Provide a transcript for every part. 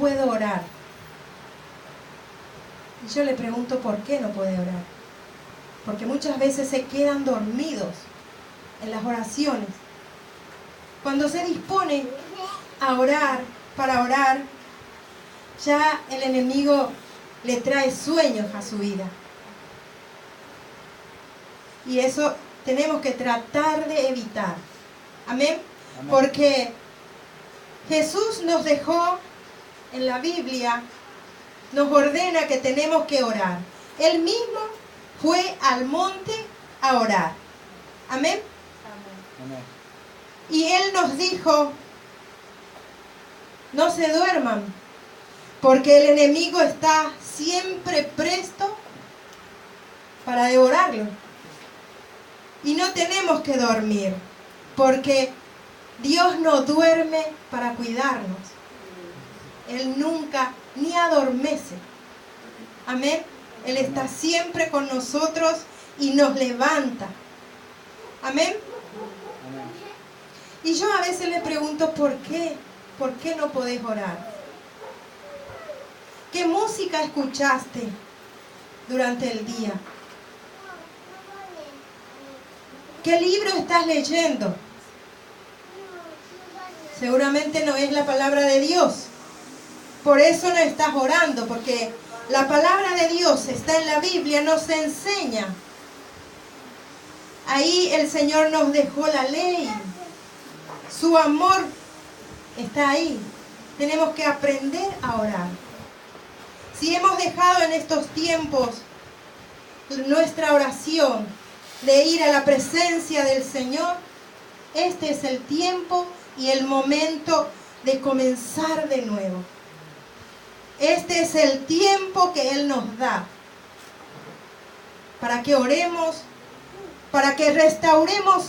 puedo orar. Y yo le pregunto, ¿por qué no puede orar? Porque muchas veces se quedan dormidos en las oraciones. Cuando se dispone a orar, para orar, ya el enemigo le trae sueños a su vida. Y eso tenemos que tratar de evitar. Amén. Amén. Porque Jesús nos dejó en la Biblia, nos ordena que tenemos que orar. Él mismo fue al monte a orar. Amén. Amén. Y Él nos dijo, no se duerman, porque el enemigo está siempre presto para devorarlo. Y no tenemos que dormir, porque Dios no duerme para cuidarnos. Él nunca ni adormece. Amén. Él está siempre con nosotros y nos levanta. Amén. Amén. Y yo a veces le pregunto, ¿por qué? ¿Por qué no podés orar? ¿Qué música escuchaste durante el día? ¿Qué libro estás leyendo? Seguramente no es la palabra de Dios. Por eso no estás orando, porque la palabra de Dios está en la Biblia, nos enseña. Ahí el Señor nos dejó la ley. Su amor está ahí. Tenemos que aprender a orar. Si hemos dejado en estos tiempos nuestra oración de ir a la presencia del Señor, este es el tiempo y el momento de comenzar de nuevo. Este es el tiempo que Él nos da para que oremos, para que restauremos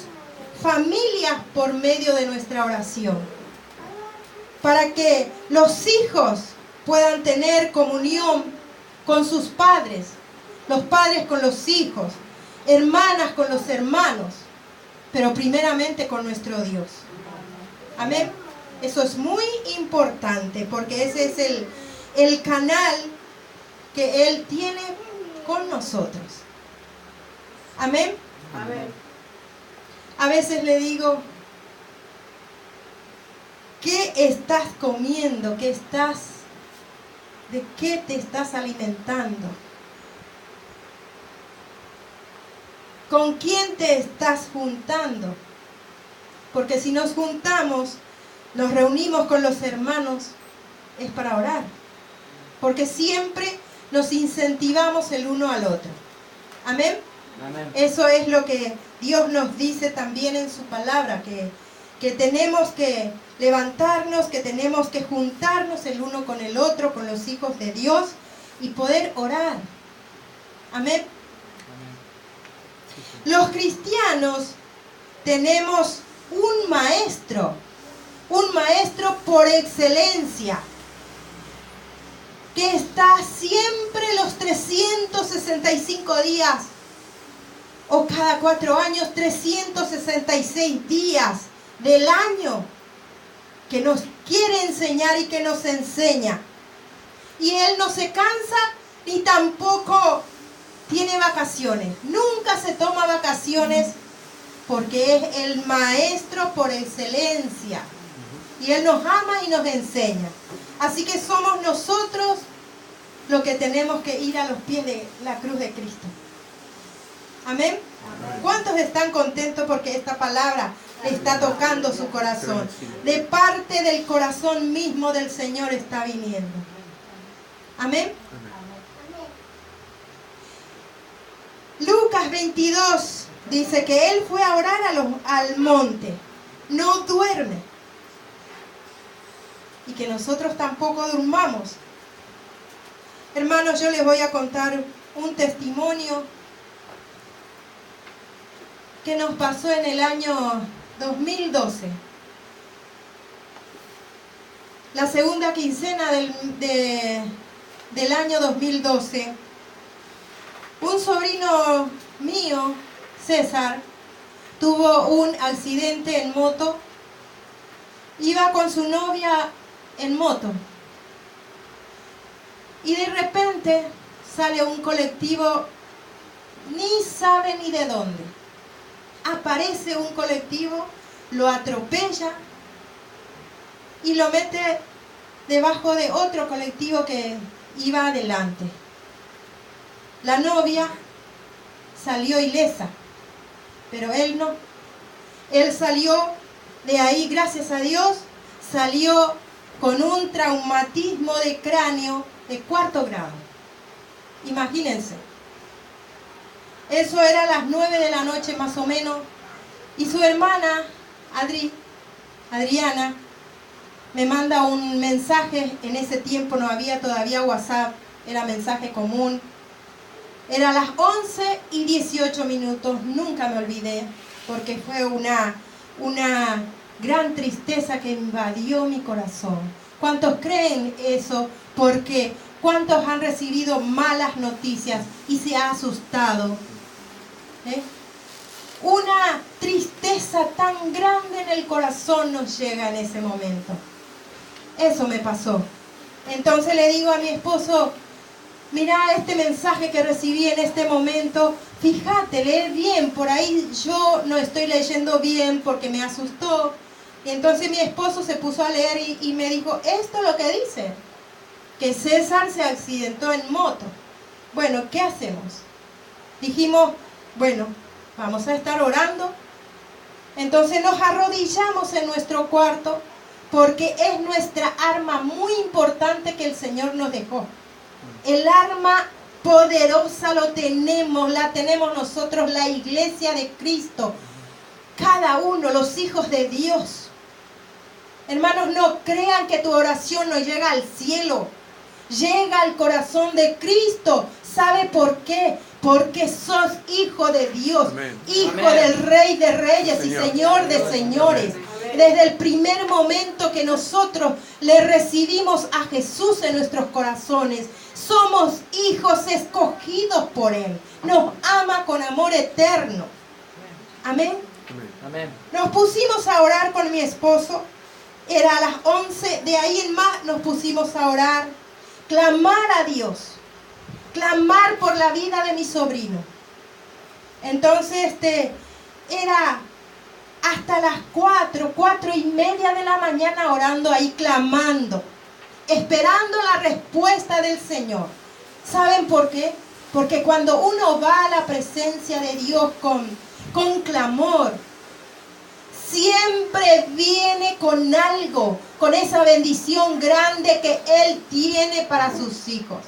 familias por medio de nuestra oración, para que los hijos puedan tener comunión con sus padres, los padres con los hijos, hermanas con los hermanos, pero primeramente con nuestro Dios. Amén. Eso es muy importante, porque ese es el canal que Él tiene con nosotros. Amén. Amén. A veces le digo, ¿qué estás comiendo? ¿De qué te estás alimentando? ¿Con quién te estás juntando? Porque si nos juntamos, nos reunimos con los hermanos, es para orar. Porque siempre nos incentivamos el uno al otro. Amén. Amén. Eso es lo que Dios nos dice también en su palabra, que tenemos que levantarnos, que tenemos que juntarnos el uno con el otro, con los hijos de Dios, y poder orar. Amén. Los cristianos tenemos un maestro por excelencia, que está siempre los 365 días, o cada 4 años, 366 días del año, que nos quiere enseñar y que nos enseña. Y Él no se cansa ni tampoco tiene vacaciones. Nunca se toma vacaciones, porque es el maestro por excelencia. Y Él nos ama y nos enseña. Así que somos nosotros los que tenemos que ir a los pies de la cruz de Cristo. Amén. ¿Cuántos están contentos porque esta palabra le está tocando su corazón? De parte del corazón mismo del Señor está viniendo. Amén. Lucas 22 dice que Él fue a orar al monte. No duerme. Y que nosotros tampoco durmamos. Hermanos, yo les voy a contar un testimonio que nos pasó en el año 2012. La segunda quincena del año 2012, un sobrino mío, César, tuvo un accidente en moto. Iba con su novia en moto Y de repente sale un colectivo, ni sabe ni de dónde. Aparece un colectivo, lo atropella y lo mete debajo de otro colectivo que iba adelante. La novia salió ilesa, pero él no. Él salió de ahí, gracias a Dios, salió con un traumatismo de cráneo de 4º grado. Imagínense. Eso era a las 9 de la noche más o menos. Y su hermana, Adriana, me manda un mensaje. En ese tiempo no había todavía WhatsApp, era mensaje común. Era las 11:18, nunca me olvidé, porque fue una gran tristeza que invadió mi corazón. ¿Cuántos creen eso? Porque ¿cuántos han recibido malas noticias y se ha asustado? Una tristeza tan grande en el corazón nos llega en ese momento. Eso me pasó. Entonces le digo a mi esposo, mira este mensaje que recibí en este momento, fíjate, lee bien, por ahí yo no estoy leyendo bien porque me asustó. Y entonces mi esposo se puso a leer y me dijo, esto es lo que dice, que César se accidentó en moto. Bueno, ¿qué hacemos? Dijimos, bueno, vamos a estar orando. Entonces nos arrodillamos en nuestro cuarto porque es nuestra arma muy importante que el Señor nos dejó. El arma poderosa la tenemos nosotros, la iglesia de Cristo. Cada uno, los hijos de Dios. Hermanos, no crean que tu oración no llega al cielo. Llega al corazón de Cristo. ¿Sabe por qué? Porque sos hijo de Dios. Amén. Hijo Amén. Del Rey de Reyes y Señor de Señores. Amén. Desde el primer momento que nosotros le recibimos a Jesús en nuestros corazones, somos hijos escogidos por Él. Nos ama con amor eterno. Amén. Amén. Nos pusimos a orar con mi esposo. Era a las 11. De ahí en más nos pusimos a orar. Clamar a Dios. Clamar por la vida de mi sobrino. Entonces era hasta las 4:30 de la mañana orando ahí, clamando, esperando la respuesta del Señor. ¿Saben por qué? Porque cuando uno va a la presencia de Dios con clamor, siempre viene con algo, con esa bendición grande que Él tiene para sus hijos.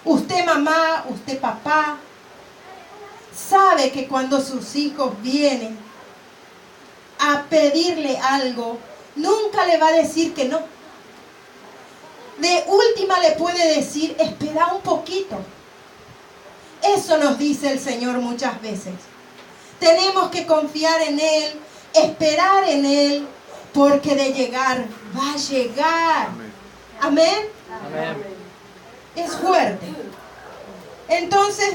Usted mamá, usted papá, sabe que cuando sus hijos vienen a pedirle algo, nunca le va a decir que no. De última le puede decir, espera un poquito. Eso nos dice el Señor muchas veces. Tenemos que confiar en Él, esperar en Él, porque de llegar, va a llegar. Amén. Amén. Es fuerte. Entonces,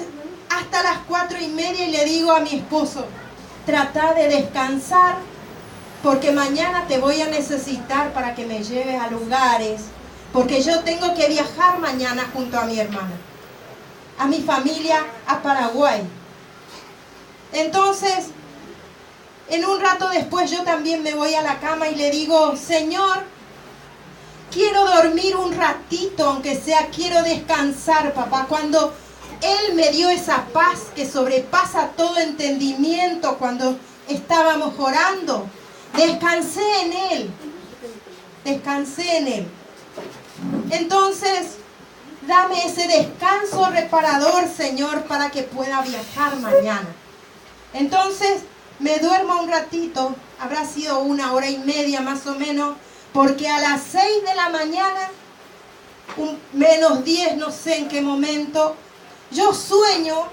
hasta las 4:30 y le digo a mi esposo, trata de descansar, porque mañana te voy a necesitar para que me lleves a lugares, porque yo tengo que viajar mañana junto a mi hermana, a mi familia, a Paraguay. Entonces, en un rato después yo también me voy a la cama y le digo, Señor, quiero dormir un ratito, aunque sea, quiero descansar, papá. Cuando Él me dio esa paz que sobrepasa todo entendimiento cuando estábamos orando, descansé en Él. Descansé en Él. Entonces, dame ese descanso reparador, Señor, para que pueda viajar mañana. Entonces, me duermo un ratito, habrá sido 1:30 más o menos, porque a las 6 de la mañana, -10, no sé en qué momento, yo sueño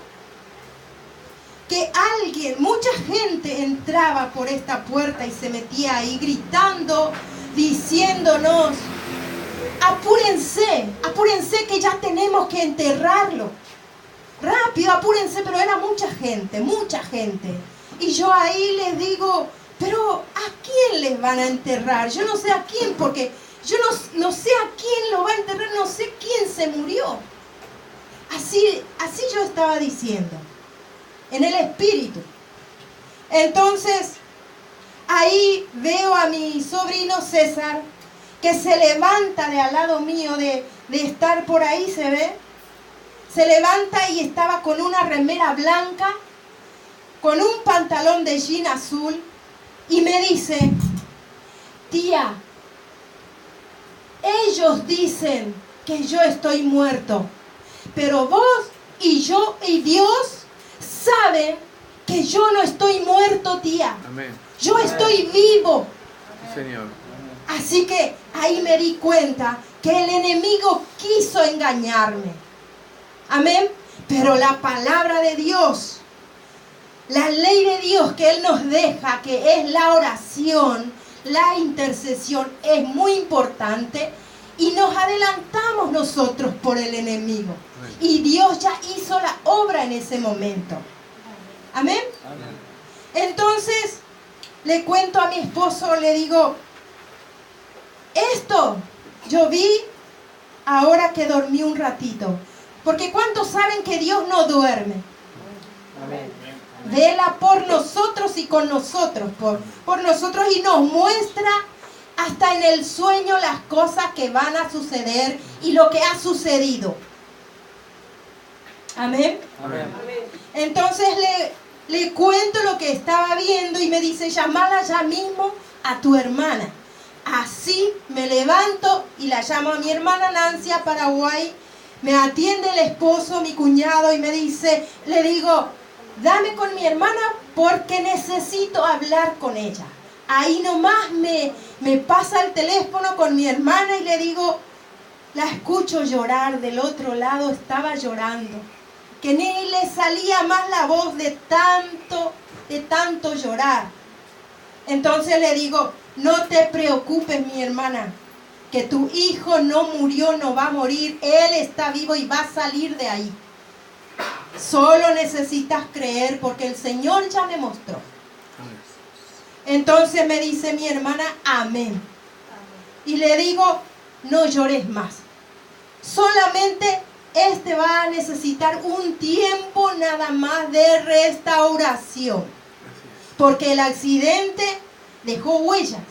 que mucha gente entraba por esta puerta y se metía ahí gritando, diciéndonos, apúrense, apúrense que ya tenemos que enterrarlo. Rápido, apúrense, pero era mucha gente, mucha gente. Y yo ahí les digo, pero ¿a quién les van a enterrar? Yo no sé a quién, porque yo no sé a quién lo va a enterrar, no sé quién se murió. estaba diciendo, en el espíritu. Entonces, ahí veo a mi sobrino César, que se levanta de al lado mío, de estar por ahí, ¿se ve? Se levanta y estaba con una remera blanca, con un pantalón de jean azul, y me dice, tía, ellos dicen que yo estoy muerto, pero vos y yo y Dios saben que yo no estoy muerto, tía. Amén. Yo estoy vivo. Señor. Así que ahí me di cuenta que el enemigo quiso engañarme. Amén. Pero la palabra de Dios, la ley de Dios que Él nos deja, que es la oración, la intercesión, es muy importante. Y nos adelantamos nosotros por el enemigo. Y Dios ya hizo la obra en ese momento. Amén. Entonces, le cuento a mi esposo, le digo, esto yo vi ahora que dormí un ratito. Porque ¿cuántos saben que Dios no duerme? Vela por nosotros y con nosotros, por nosotros, y nos muestra hasta en el sueño las cosas que van a suceder y lo que ha sucedido. Amén. Amén. Entonces le cuento lo que estaba viendo y me dice, llamala ya mismo a tu hermana. Así me levanto y la llamo a mi hermana Nancy a Paraguay. Me atiende el esposo, mi cuñado, y me dice, le digo, dame con mi hermana porque necesito hablar con ella. Ahí nomás me pasa el teléfono con mi hermana y le digo, la escucho llorar, del otro lado estaba llorando, que ni le salía más la voz de tanto llorar. Entonces le digo, no te preocupes, mi hermana, que tu hijo no murió, no va a morir, él está vivo y va a salir de ahí. Solo necesitas creer porque el Señor ya me mostró. Entonces me dice mi hermana, amén. Y le digo, no llores más. Solamente va a necesitar un tiempo nada más de restauración. Porque el accidente dejó huellas.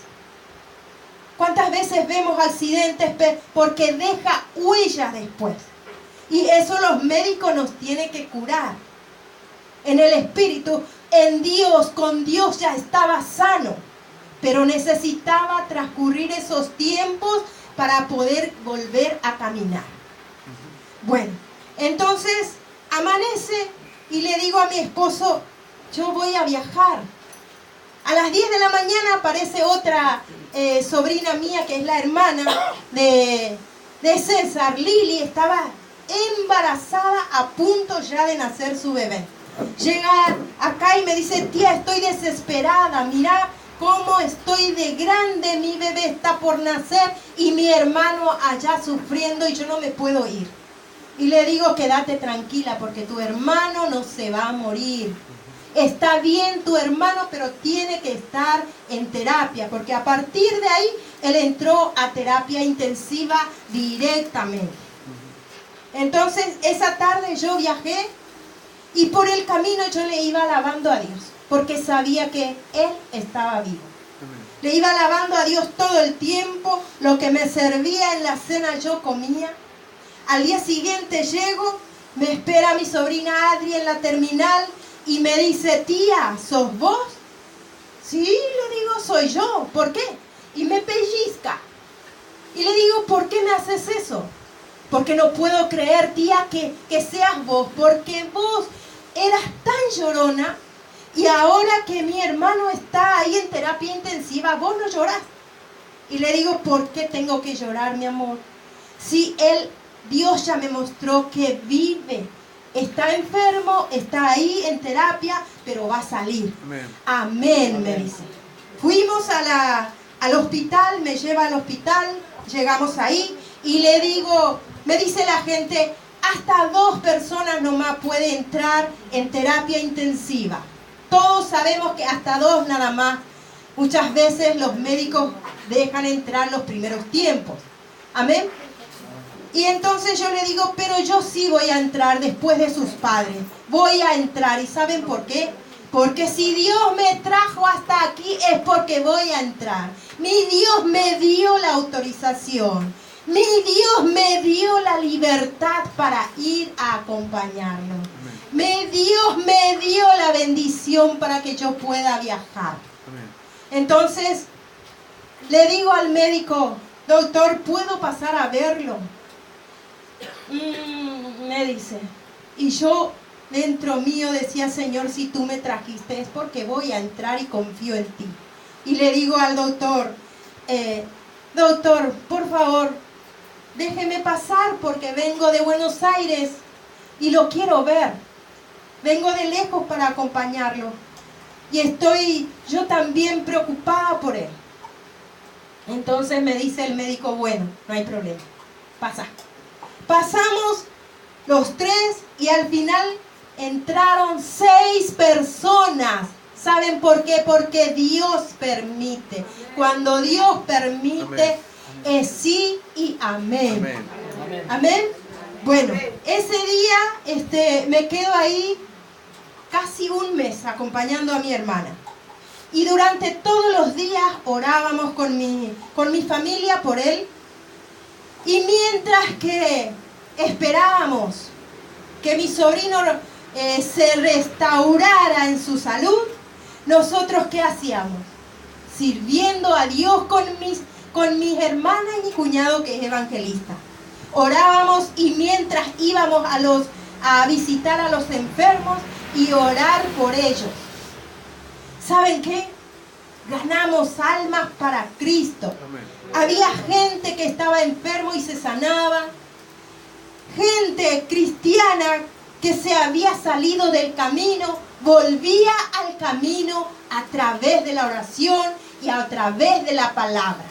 ¿Cuántas veces vemos accidentes porque deja huellas después? Y eso los médicos nos tienen que curar. En el espíritu, en Dios, con Dios ya estaba sano. Pero necesitaba transcurrir esos tiempos para poder volver a caminar. Bueno, entonces amanece y le digo a mi esposo, yo voy a viajar. A las 10 de la mañana aparece otra sobrina mía que es la hermana de César, Lili, estaba embarazada a punto ya de nacer su bebé. Llega acá y me dice, tía, estoy desesperada, mira cómo estoy de grande, mi bebé está por nacer y mi hermano allá sufriendo y yo no me puedo ir. Y le digo, quédate tranquila porque tu hermano no se va a morir. Está bien tu hermano, pero tiene que estar en terapia, porque a partir de ahí él entró a terapia intensiva directamente. Entonces esa tarde yo viajé y por el camino yo le iba alabando a Dios, porque sabía que Él estaba vivo. Le iba alabando a Dios todo el tiempo, lo que me servía en la cena yo comía. Al día siguiente llego, me espera mi sobrina Adri en la terminal y me dice, tía, ¿sos vos? Sí, le digo, soy yo. ¿Por qué? Y me pellizca. Y le digo, ¿por qué me haces eso? Porque no puedo creer, tía, que seas vos, porque vos eras tan llorona y ahora que mi hermano está ahí en terapia intensiva, vos no llorás. Y le digo, ¿por qué tengo que llorar, mi amor? Si Dios ya me mostró que vive, está enfermo, está ahí en terapia, pero va a salir. Amén. Amén, me dice. Fuimos al hospital, me lleva al hospital, llegamos ahí y le digo, me dice la gente, hasta 2 personas nomás puede entrar en terapia intensiva. Todos sabemos que hasta 2 nada más. Muchas veces los médicos dejan entrar los primeros tiempos. Amén. Y entonces yo le digo, pero yo sí voy a entrar después de sus padres. Voy a entrar. ¿Y saben por qué? Porque si Dios me trajo hasta aquí es porque voy a entrar. Mi Dios me dio la autorización. Mi Dios me dio la libertad para ir a acompañarlo. Dios me dio la bendición para que yo pueda viajar. Entonces, le digo al médico, doctor, ¿puedo pasar a verlo? Me dice. Y yo dentro mío decía, Señor, si tú me trajiste es porque voy a entrar y confío en ti. Y le digo al doctor, doctor, por favor, déjeme pasar porque vengo de Buenos Aires y lo quiero ver. Vengo de lejos para acompañarlo. Y estoy yo también preocupada por él. Entonces me dice el médico, bueno, no hay problema, pasa. Pasamos los 3 y al final entraron 6 personas. ¿Saben por qué? Porque Dios permite. Cuando Dios permite, es sí y amén. Amén. Bueno, ese día me quedo ahí casi un mes acompañando a mi hermana. Y durante todos los días orábamos con mi familia por él. Y mientras que esperábamos que mi sobrino se restaurara en su salud, nosotros ¿qué hacíamos? Sirviendo a Dios con mis hermanas y mi cuñado que es evangelista. Orábamos y mientras íbamos a visitar a los enfermos y orar por ellos. ¿Saben qué? Ganamos almas para Cristo. Amén. Había gente que estaba enfermo y se sanaba. Gente cristiana que se había salido del camino, volvía al camino a través de la oración y a través de la palabra.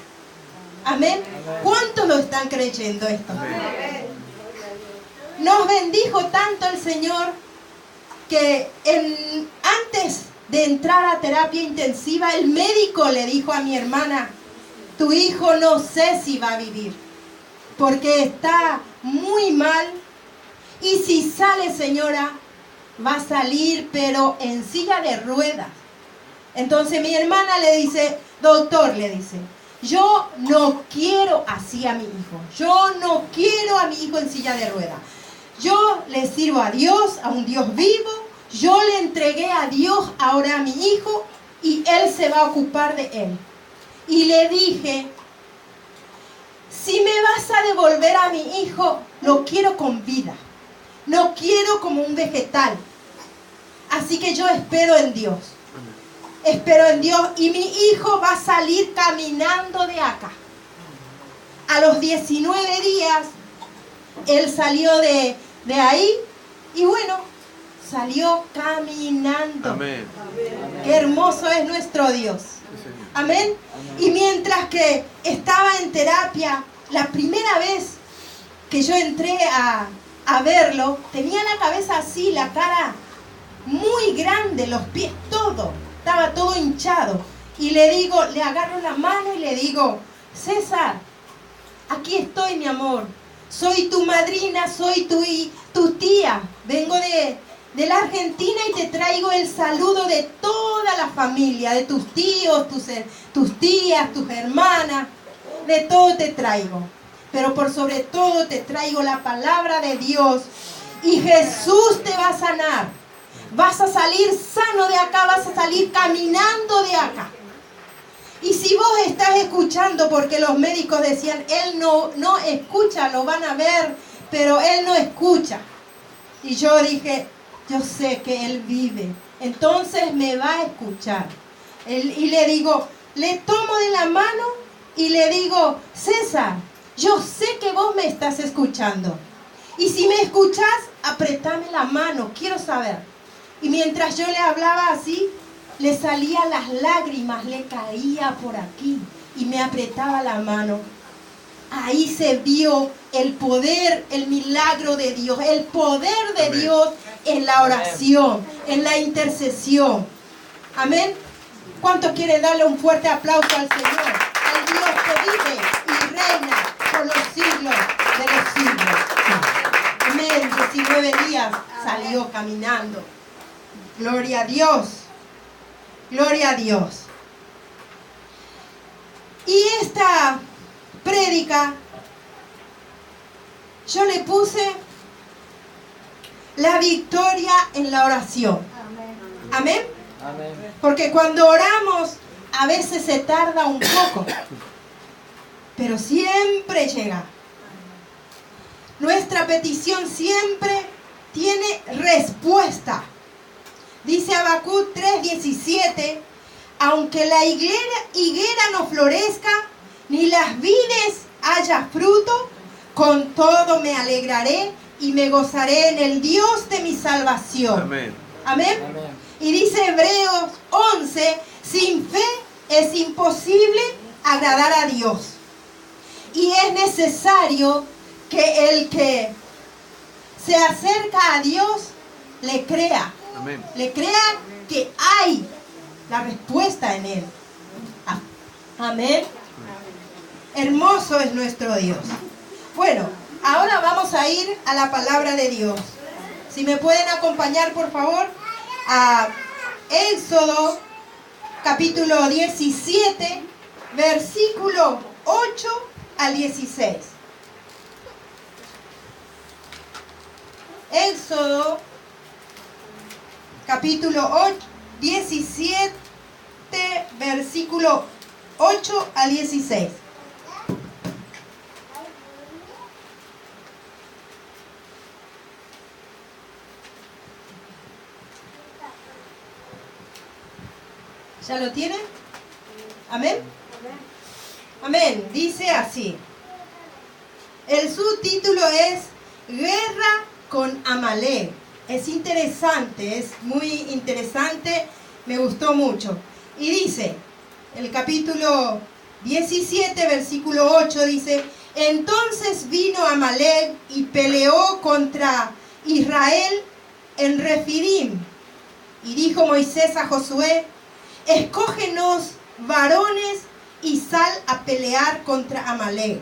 Amén. ¿Cuántos lo están creyendo esto? Amén. Nos bendijo tanto el Señor que antes de entrar a terapia intensiva, el médico le dijo a mi hermana, tu hijo no sé si va a vivir, porque está muy mal, y si sale, señora, va a salir, pero en silla de ruedas. Entonces mi hermana le dice, doctor, le dice, yo no quiero así a mi hijo, yo no quiero a mi hijo en silla de ruedas. Yo le sirvo a Dios, a un Dios vivo. Yo le entregué a Dios ahora a mi hijo y Él se va a ocupar de él. Y le dije, si me vas a devolver a mi hijo, lo quiero con vida. No quiero como un vegetal. Así que yo espero en Dios. Espero en Dios y mi hijo va a salir caminando de acá. A los 19 días, él salió de ahí y bueno, salió caminando. Amén. Qué hermoso es nuestro Dios. Amén. Y mientras que estaba en terapia, la primera vez que yo entré a verlo, tenía la cabeza así, la cara muy grande, los pies todo, estaba todo hinchado. Y le digo, le agarro la mano y le digo, César, aquí estoy, mi amor. Soy tu madrina, soy tu tía. Vengo de la Argentina y te traigo el saludo de toda la familia, de tus tíos, tus tías, tus hermanas. De todo te traigo. Pero por sobre todo te traigo la palabra de Dios. Y Jesús te va a sanar. Vas a salir sano de acá, vas a salir caminando de acá. Y si vos estás escuchando, porque los médicos decían, él no escucha, lo van a ver, pero él no escucha. Y yo dije, yo sé que él vive, entonces me va a escuchar. Y le digo, le tomo de la mano y le digo, César, yo sé que vos me estás escuchando. Y si me escuchás, apretame la mano, quiero saber. Y mientras yo le hablaba así, le salían las lágrimas, le caía por aquí y me apretaba la mano. Ahí se vio el poder, el milagro de Dios, el poder de Dios en la oración, en la intercesión. Amén. ¿Cuántos quieren darle un fuerte aplauso al Señor? Al Dios que vive y reina por los siglos de los imposible. Amén. 19 días salió caminando. Gloria a Dios. Gloria a Dios. Y esta prédica yo le puse la victoria en la oración. Amén. Amén. Porque cuando oramos a veces se tarda un poco, pero siempre llega. Nuestra petición siempre tiene respuesta. Dice Habacuc 3:17, aunque la higuera no florezca, ni las vides haya fruto, con todo me alegraré y me gozaré en el Dios de mi salvación. Amén. Amén. Amén. Y dice Hebreos 11, sin fe es imposible agradar a Dios. Y es necesario que el que se acerca a Dios le crea. Amén. Le crea que hay la respuesta en Él. Amén. Hermoso es nuestro Dios. Bueno, ahora vamos a ir a la palabra de Dios. Si me pueden acompañar, por favor, a Éxodo capítulo 17, versículo 8 al 16. Éxodo capítulo 17, versículo 8 al 16. ¿Ya lo tienen? Amén. Amén. Dice así. El subtítulo es Guerra con Amalek. Es interesante, es muy interesante, me gustó mucho. Y dice, el capítulo 17, versículo 8, dice, entonces vino Amalek y peleó contra Israel en Refidim. Y dijo Moisés a Josué, escógenos varones y sal a pelear contra Amalek.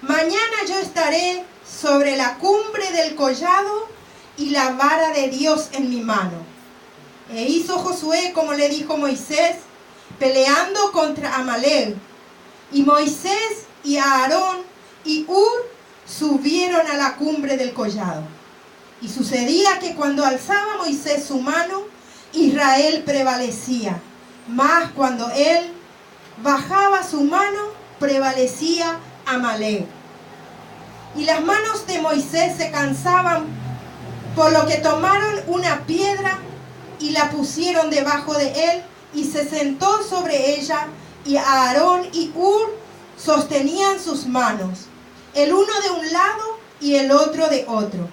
Mañana yo estaré sobre la cumbre del collado y la vara de Dios en mi mano. E hizo Josué como le dijo Moisés, peleando contra Amalek. Y Moisés y Aarón y Hur subieron a la cumbre del collado. Y sucedía que cuando alzaba Moisés su mano, Israel prevalecía. Mas cuando él bajaba su mano, prevalecía Amalek. Y las manos de Moisés se cansaban, por lo que tomaron una piedra y la pusieron debajo de él, y se sentó sobre ella, y Aarón y Hur sostenían sus manos, el uno de un lado y el otro de otro.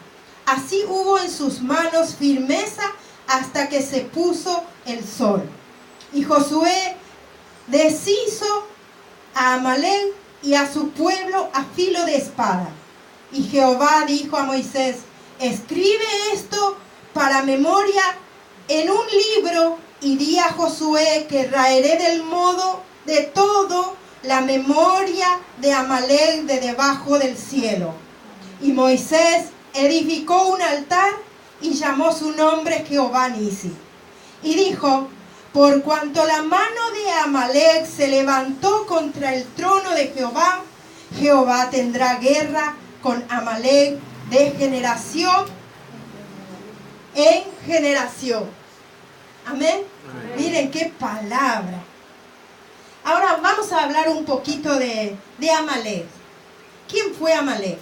Así hubo en sus manos firmeza hasta que se puso el sol. Y Josué deshizo a Amalek y a su pueblo a filo de espada. Y Jehová dijo a Moisés, escribe esto para memoria en un libro y di a Josué que raeré del modo de todo la memoria de Amalek de debajo del cielo. Y Moisés edificó un altar y llamó su nombre Jehová Nisi. Y dijo, por cuanto la mano de Amalek se levantó contra el trono de Jehová, Jehová tendrá guerra con Amalek de generación en generación. Amén. Amén. Miren qué palabra. Ahora vamos a hablar un poquito de Amalek. ¿Quién fue Amalek?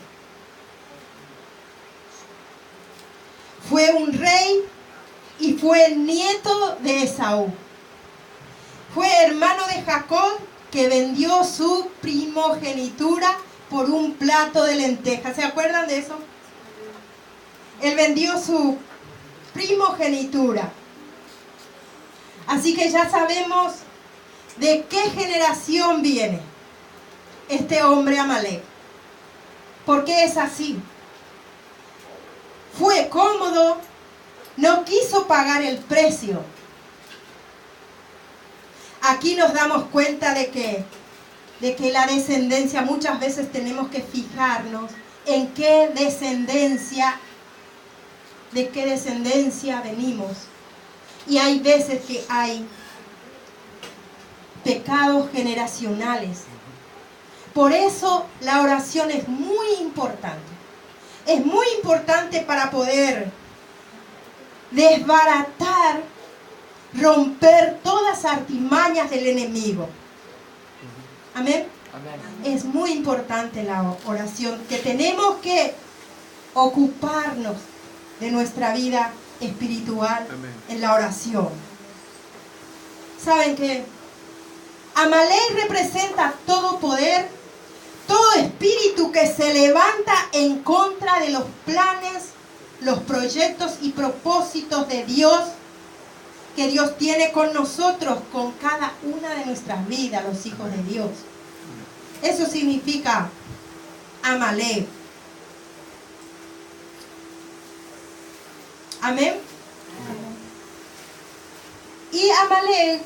Fue un rey y fue el nieto de Esaú. Fue hermano de Jacob, que vendió su primogenitura por un plato de lentejas. ¿Se acuerdan de eso? Él vendió su primogenitura. Así que ya sabemos de qué generación viene este hombre Amalek. ¿Por qué es así? Fue cómodo, no quiso pagar el precio. Aquí nos damos cuenta de que la descendencia, muchas veces tenemos que fijarnos en qué descendencia, de qué descendencia venimos. Y hay veces que hay pecados generacionales. Por eso la oración es muy importante. Es muy importante para poder desbaratar, romper todas las artimañas del enemigo. Amén. Amén. Es muy importante la oración, que tenemos que ocuparnos de nuestra vida espiritual. Amén. En la oración. ¿Saben qué? Amalek representa todo poder, todo espíritu que se levanta en contra de los planes, los proyectos y propósitos de Dios, que Dios tiene con nosotros, con cada una de nuestras vidas, los hijos de Dios. Eso significa Amalek. Amén. Y Amalek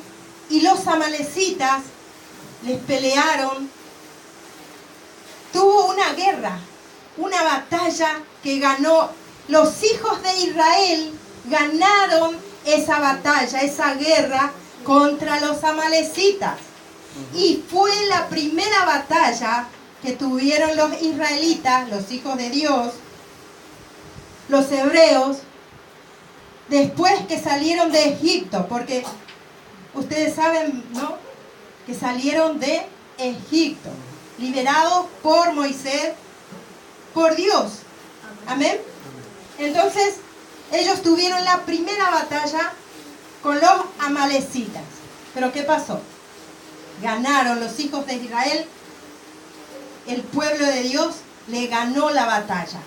y los amalecitas les pelearon. Tuvo una guerra, una batalla que ganó. Los hijos de Israel ganaron esa batalla, esa guerra contra los amalecitas. Y fue la primera batalla que tuvieron los israelitas, los hijos de Dios, los hebreos, después que salieron de Egipto, porque ustedes saben, ¿no?, que salieron de Egipto, liberados por Moisés, por Dios. Amén. Entonces, ellos tuvieron la primera batalla con los amalecitas. Pero ¿qué pasó? Ganaron los hijos de Israel, el pueblo de Dios le ganó la batalla.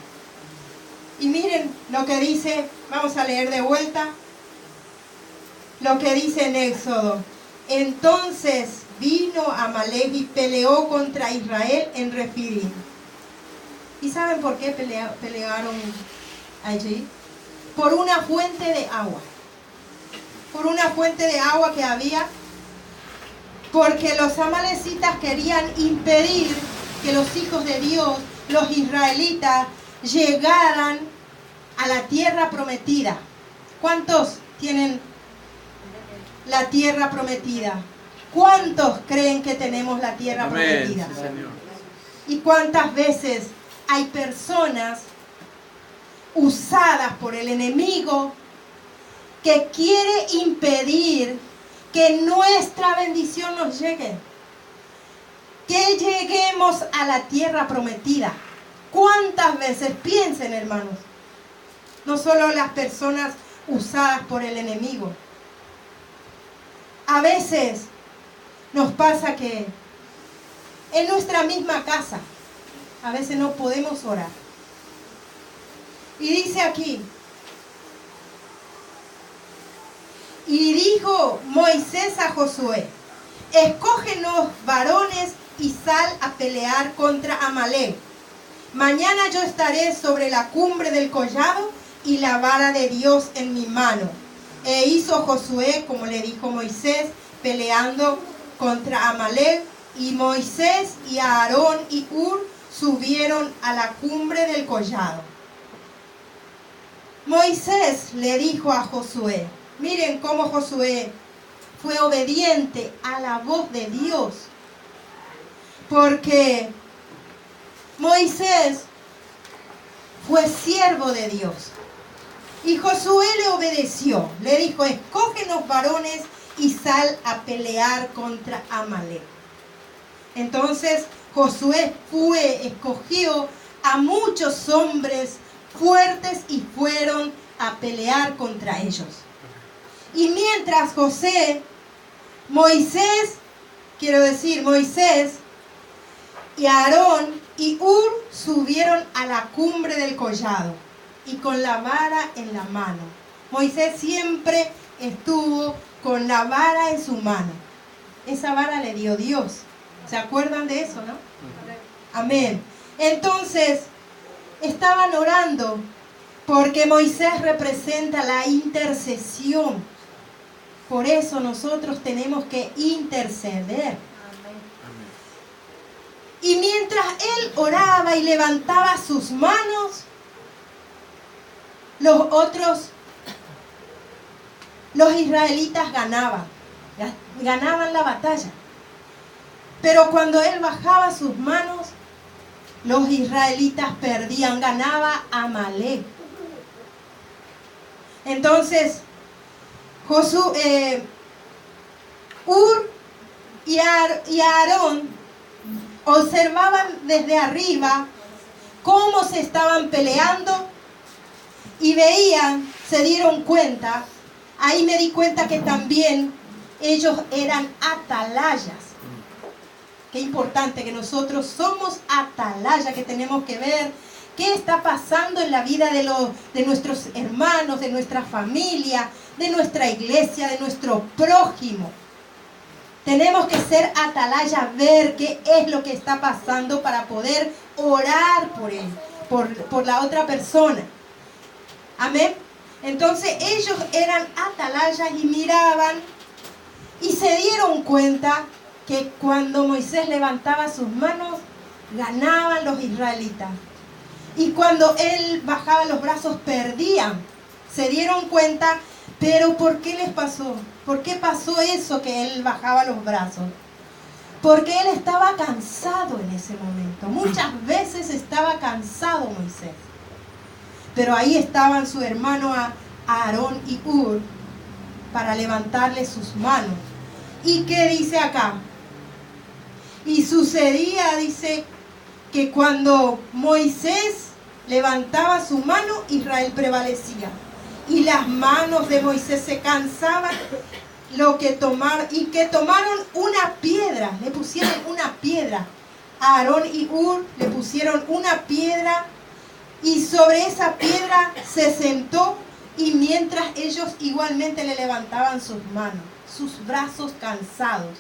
Y miren lo que dice, vamos a leer de vuelta, lo que dice en Éxodo. Entonces vino Amalek y peleó contra Israel en Refidim. ¿Y saben por qué pelearon allí? Por una fuente de agua. Por una fuente de agua que había. Porque los amalecitas querían impedir que los hijos de Dios, los israelitas, llegaran a la tierra prometida. ¿Cuántos tienen la tierra prometida? ¿Cuántos creen que tenemos la tierra Amén. prometida? Sí, Señor. ¿Y cuántas veces hay personas usadas por el enemigo que quiere impedir que nuestra bendición nos llegue? Que lleguemos a la tierra prometida. ¿Cuántas veces? Piensen, hermanos. No solo las personas usadas por el enemigo. A veces nos pasa que en nuestra misma casa, a veces no podemos orar. Y dice aquí, y dijo Moisés a Josué, escógenos varones y sal a pelear contra Amalek. Mañana yo estaré sobre la cumbre del collado y la vara de Dios en mi mano. E hizo Josué como le dijo Moisés, peleando contra Amalek. Y Moisés y Aarón y Hur subieron a la cumbre del collado. Moisés le dijo a Josué, miren cómo Josué fue obediente a la voz de Dios. Porque Moisés fue siervo de Dios. Y Josué le obedeció. Le dijo, escógenos varones y sal a pelear contra Amalek. Entonces Josué escogió a muchos hombres fuertes y fueron a pelear contra ellos. Y mientras Moisés y Aarón y Hur subieron a la cumbre del collado y con la vara en la mano. Moisés siempre estuvo con la vara en su mano. Esa vara le dio Dios. ¿Se acuerdan de eso, no? Amén. Entonces, estaban orando porque Moisés representa la intercesión. Por eso nosotros tenemos que interceder. Y mientras él oraba y levantaba sus manos, los israelitas ganaban la batalla. Pero cuando él bajaba sus manos, los israelitas perdían, ganaba Amalek. Entonces, Hur y Aarón observaban desde arriba cómo se estaban peleando y veían, se dieron cuenta, ahí me di cuenta que también ellos eran atalayas. Qué importante que nosotros somos atalayas, que tenemos que ver qué está pasando en la vida de nuestros hermanos, de nuestra familia, de nuestra iglesia, de nuestro prójimo. Tenemos que ser atalayas, ver qué es lo que está pasando para poder orar por él, por la otra persona. Amén. Entonces ellos eran atalayas y miraban y se dieron cuenta que cuando Moisés levantaba sus manos, ganaban los israelitas. Y cuando él bajaba los brazos, perdían. Se dieron cuenta, pero ¿por qué les pasó? ¿Por qué pasó eso que él bajaba los brazos? Porque él estaba cansado en ese momento. Muchas veces estaba cansado Moisés. Pero ahí estaban su hermano Aarón y Hur para levantarle sus manos. ¿Y qué dice acá? Y sucedía, dice, que cuando Moisés levantaba su mano, Israel prevalecía. Y las manos de Moisés se cansaban, tomaron una piedra, le pusieron una piedra. Aarón y Hur le pusieron una piedra y sobre esa piedra se sentó, y mientras ellos igualmente le levantaban sus manos, sus brazos cansados.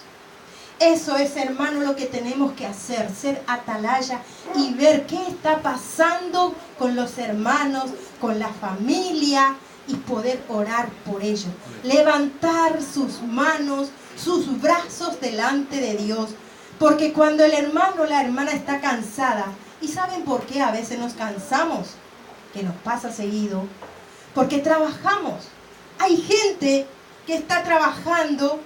Eso es, hermano, lo que tenemos que hacer, ser atalaya y ver qué está pasando con los hermanos, con la familia, y poder orar por ellos. Levantar sus manos, sus brazos delante de Dios. Porque cuando el hermano o la hermana está cansada, ¿y saben por qué a veces nos cansamos? Que nos pasa seguido. Porque trabajamos. Hay gente que está trabajando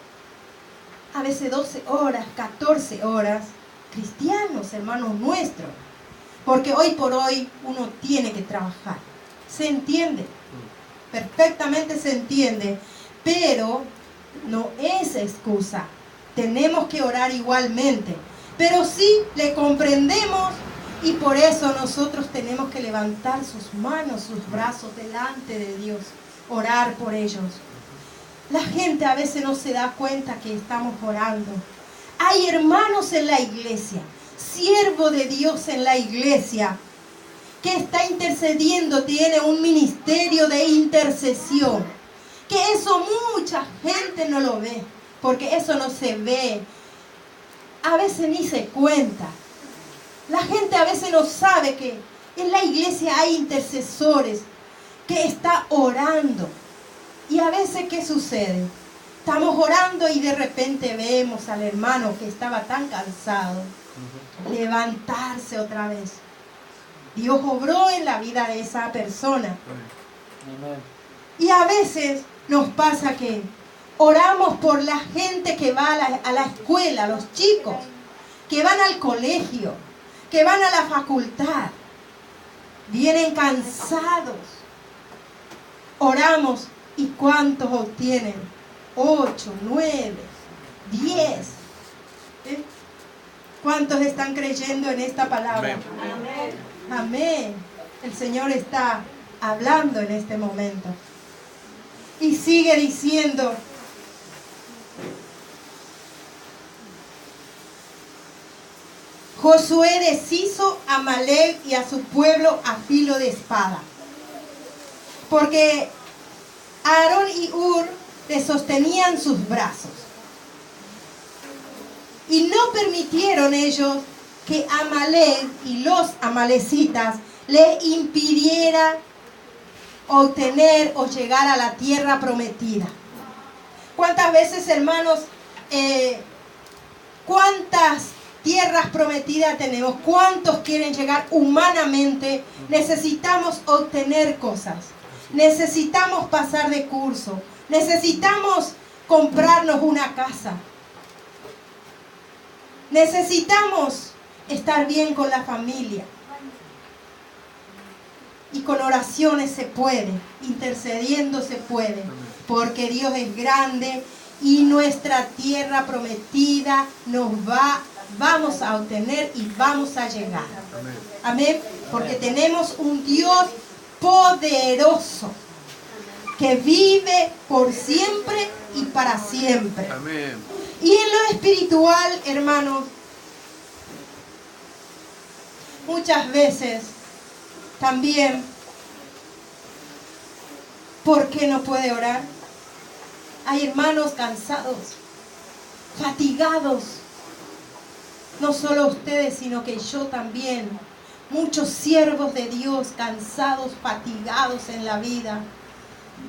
a veces 12 horas, 14 horas, cristianos, hermanos nuestros, porque hoy por hoy uno tiene que trabajar. ¿Se entiende? Perfectamente se entiende, pero no es excusa. Tenemos que orar igualmente, pero sí le comprendemos, y por eso nosotros tenemos que levantar sus manos, sus brazos delante de Dios, orar por ellos. La gente a veces no se da cuenta que estamos orando. Hay hermanos en la iglesia, siervo de Dios en la iglesia, que está intercediendo, tiene un ministerio de intercesión. Que eso mucha gente no lo ve, porque eso no se ve. A veces ni se cuenta. La gente a veces no sabe que en la iglesia hay intercesores que están orando. Y a veces, ¿qué sucede? Estamos orando y de repente vemos al hermano que estaba tan cansado levantarse otra vez. Dios obró en la vida de esa persona. Y a veces nos pasa que oramos por la gente que va a la escuela, los chicos, que van al colegio, que van a la facultad. Vienen cansados. Oramos. ¿Y cuántos obtienen? 8, 9, 10. ¿Cuántos están creyendo en esta palabra? Amén. Amén. El Señor está hablando en este momento. Y sigue diciendo: Josué deshizo a Amalek y a su pueblo a filo de espada. Porque Aarón y Hur le sostenían sus brazos. Y no permitieron ellos que Amalek y los amalecitas le impidiera obtener o llegar a la tierra prometida. ¿Cuántas veces, hermanos, cuántas tierras prometidas tenemos? ¿Cuántos quieren llegar humanamente? Necesitamos obtener cosas. Necesitamos pasar de curso. Necesitamos comprarnos una casa. Necesitamos estar bien con la familia. Y con oraciones se puede, intercediendo se puede, porque Dios es grande y nuestra tierra prometida vamos a obtener y vamos a llegar. Amén. Porque tenemos un Dios poderoso que vive por siempre y para siempre. Amén. Y en lo espiritual, hermanos, muchas veces también, ¿por qué no puede orar? Hay hermanos cansados, fatigados. No solo ustedes, sino que yo también. Muchos siervos de Dios cansados, fatigados en la vida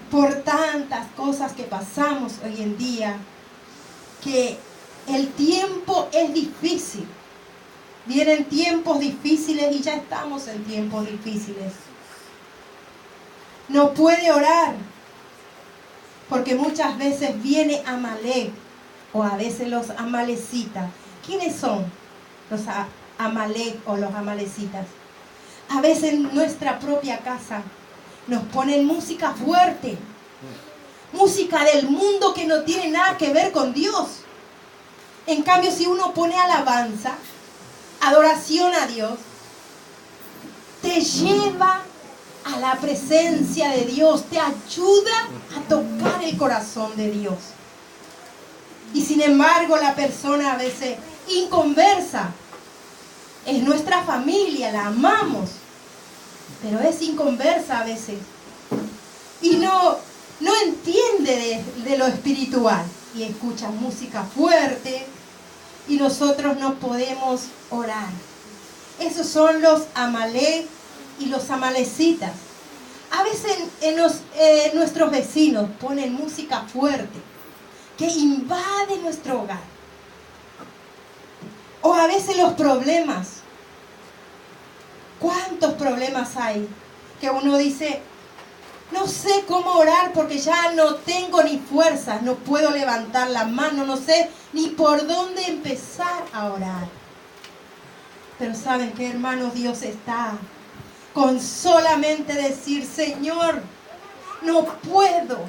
por tantas cosas que pasamos hoy en día, que el tiempo es difícil. Vienen tiempos difíciles y ya estamos en tiempos difíciles. No puede orar porque muchas veces viene Amalek o a veces los amalecitas. ¿Quiénes son los Amalek o los amalecitas? A veces en nuestra propia casa nos ponen música fuerte, música del mundo que no tiene nada que ver con Dios. En cambio, si uno pone alabanza, adoración a Dios, te lleva a la presencia de Dios, te ayuda a tocar el corazón de Dios. Y sin embargo, la persona a veces inconversa, es nuestra familia, la amamos, pero es inconversa a veces y no entiende de lo espiritual y escucha música fuerte y nosotros no podemos orar. Esos son los Amalek y los amalecitas. A veces nuestros vecinos ponen música fuerte que invade nuestro hogar. O a veces los problemas. ¿Cuántos problemas hay? Que uno dice, no sé cómo orar porque ya no tengo ni fuerzas, no puedo levantar la mano, no sé ni por dónde empezar a orar. Pero ¿saben qué, hermanos? Dios está con solamente decir, Señor, no puedo,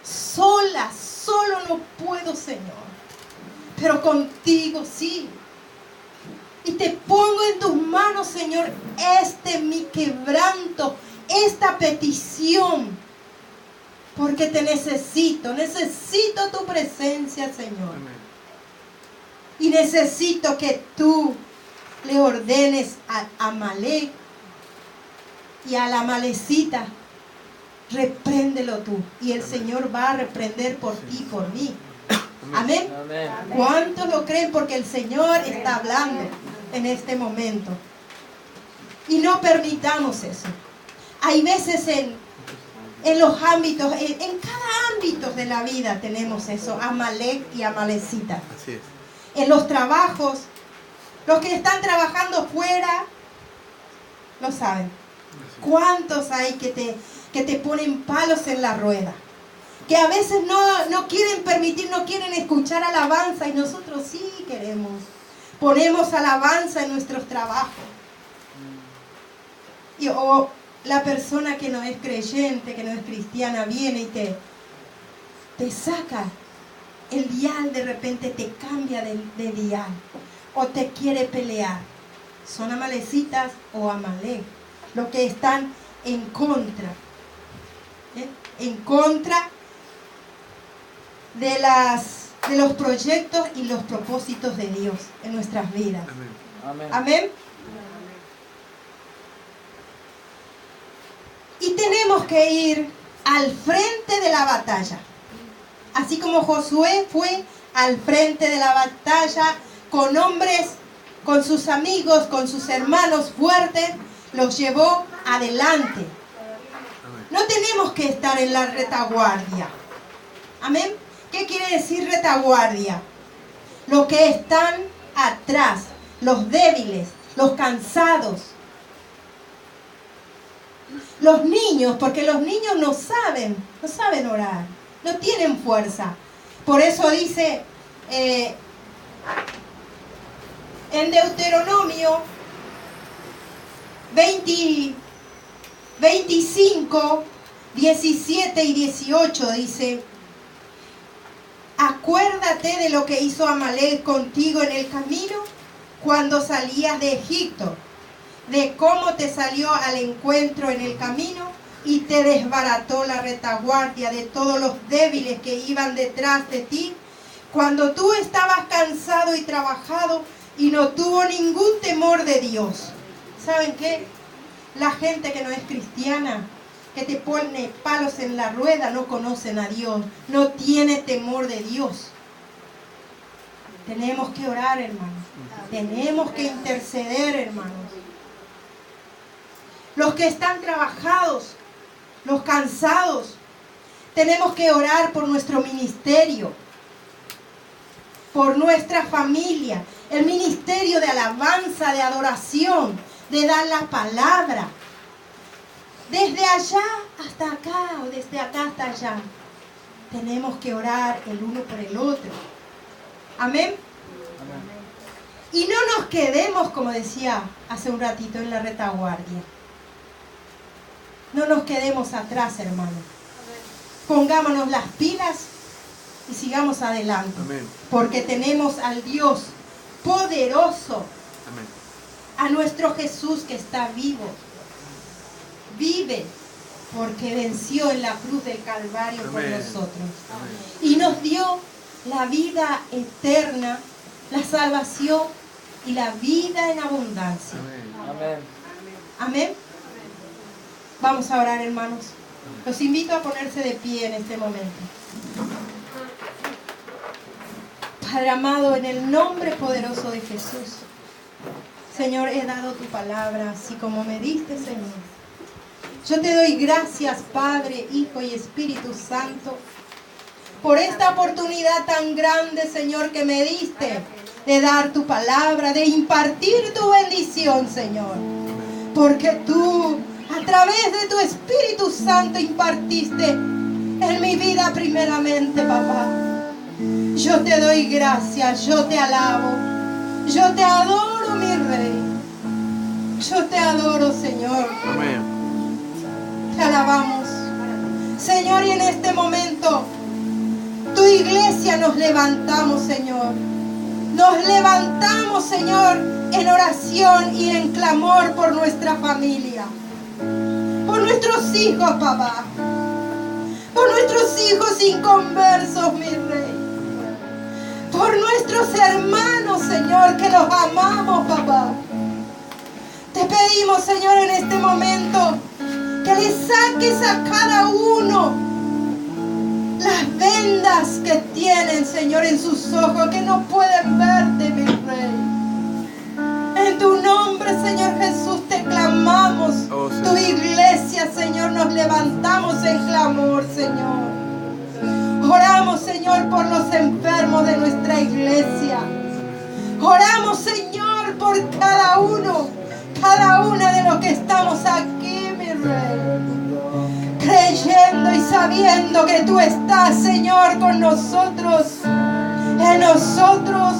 solo no puedo, Señor, pero contigo sí. Y te pongo en tus manos, Señor, mi quebranto, esta petición, porque te necesito tu presencia, Señor. Amén. Y necesito que tú le ordenes a Amalek y a la amalecita, repréndelo tú. Y el Señor va a reprender por ti, por mí. Amén. Amén. ¿Cuántos lo creen? Porque el Señor está hablando en este momento. Y no permitamos eso. Hay veces en los ámbitos, en cada ámbito de la vida tenemos eso, Amalek y amalecita. Así es. En los trabajos, los que están trabajando fuera, lo saben. ¿Cuántos hay que te ponen palos en la rueda? Que a veces no quieren permitir, no quieren escuchar alabanza y nosotros sí queremos. Ponemos alabanza en nuestros trabajos. O la persona que no es creyente, que no es cristiana, viene y te saca el dial, de repente te cambia de dial o te quiere pelear. Son amalecitas o Amalek, los que están en contra. En contra de los proyectos y los propósitos de Dios en nuestras vidas. Amén. Amén. Amén. Y tenemos que ir al frente de la batalla. Así como Josué fue al frente de la batalla con hombres, con sus amigos, con sus hermanos fuertes, los llevó adelante. No tenemos que estar en la retaguardia. Amén. ¿Qué quiere decir retaguardia? Los que están atrás, los débiles, los cansados, los niños, porque los niños no saben orar, no tienen fuerza. Por eso dice en Deuteronomio 25, 17 y 18 dice: acuérdate de lo que hizo Amalek contigo en el camino cuando salías de Egipto, de cómo te salió al encuentro en el camino y te desbarató la retaguardia de todos los débiles que iban detrás de ti, cuando tú estabas cansado y trabajado y no tuvo ningún temor de Dios. ¿Saben qué? La gente que no es cristiana, que te pone palos en la rueda, no conocen a Dios, no tiene temor de Dios. Tenemos que orar, hermanos. Tenemos que interceder, hermanos. Los que están trabajados, los cansados, tenemos que orar por nuestro ministerio, por nuestra familia, el ministerio de alabanza, de adoración, de dar la palabra. Desde allá hasta acá, o desde acá hasta allá, tenemos que orar el uno por el otro. Amén. Y no nos quedemos, como decía hace un ratito, en la retaguardia. No nos quedemos atrás, hermano. Pongámonos las pilas y sigamos adelante. Amén. Porque tenemos al Dios poderoso. Amén. A nuestro Jesús que está vivo. Vive porque venció en la cruz del Calvario por Amén. nosotros. Amén. Y nos dio la vida eterna, la salvación y la vida en abundancia. Amén. Amén. Amén. Vamos a orar, hermanos. Los invito a ponerse de pie en este momento. Padre amado, en el nombre poderoso de Jesús, Señor, he dado tu palabra así como me diste, Señor. Yo te doy gracias, Padre, Hijo y Espíritu Santo, por esta oportunidad tan grande, Señor, que me diste de dar tu palabra, de impartir tu bendición, Señor. Porque tú, a través de tu Espíritu Santo, impartiste en mi vida primeramente, papá. Yo te doy gracias, yo te alabo, yo te adoro, mi Rey. Yo te adoro, Señor. Amén. Te alabamos, Señor, y en este momento tu iglesia nos levantamos, Señor. Nos levantamos, Señor, en oración y en clamor por nuestra familia, por nuestros hijos, papá, por nuestros hijos inconversos, mi Rey, por nuestros hermanos, Señor, que los amamos, papá. Te pedimos, Señor, en este momento que le saques a cada uno las vendas que tienen, Señor, en sus ojos, que no pueden verte, mi Rey. En tu nombre, Señor Jesús, te clamamos. Oh, sí. Tu iglesia, Señor, nos levantamos en clamor, Señor. Oramos, Señor, por los enfermos de nuestra iglesia. Oramos, Señor, por cada uno, cada una de los que estamos aquí, mi Rey. Creyendo y sabiendo que tú estás, Señor, con nosotros, en nosotros,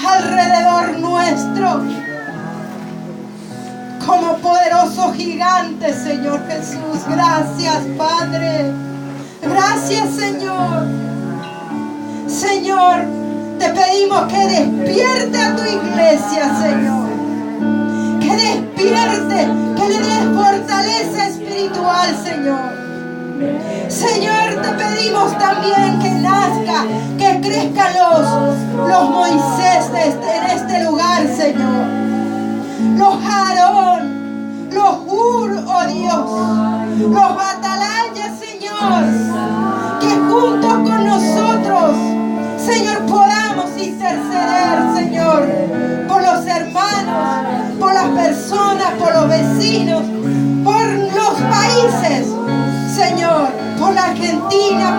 alrededor nuestro, como poderoso gigante, Señor Jesús. Gracias, Padre. Gracias, Señor. Señor, te pedimos que despierte a tu iglesia, Señor. Que despierte, que le des fortaleza espiritual, Señor. Señor, te pedimos también que nazca, que crezcan los Moisés en este lugar, Señor. Los Aarón, los Hur, oh Dios, los atalayas, Señor, que juntos con nosotros, Señor, podamos interceder, Señor, por los hermanos, por las personas, por los vecinos, por los países, Señor, por la Argentina,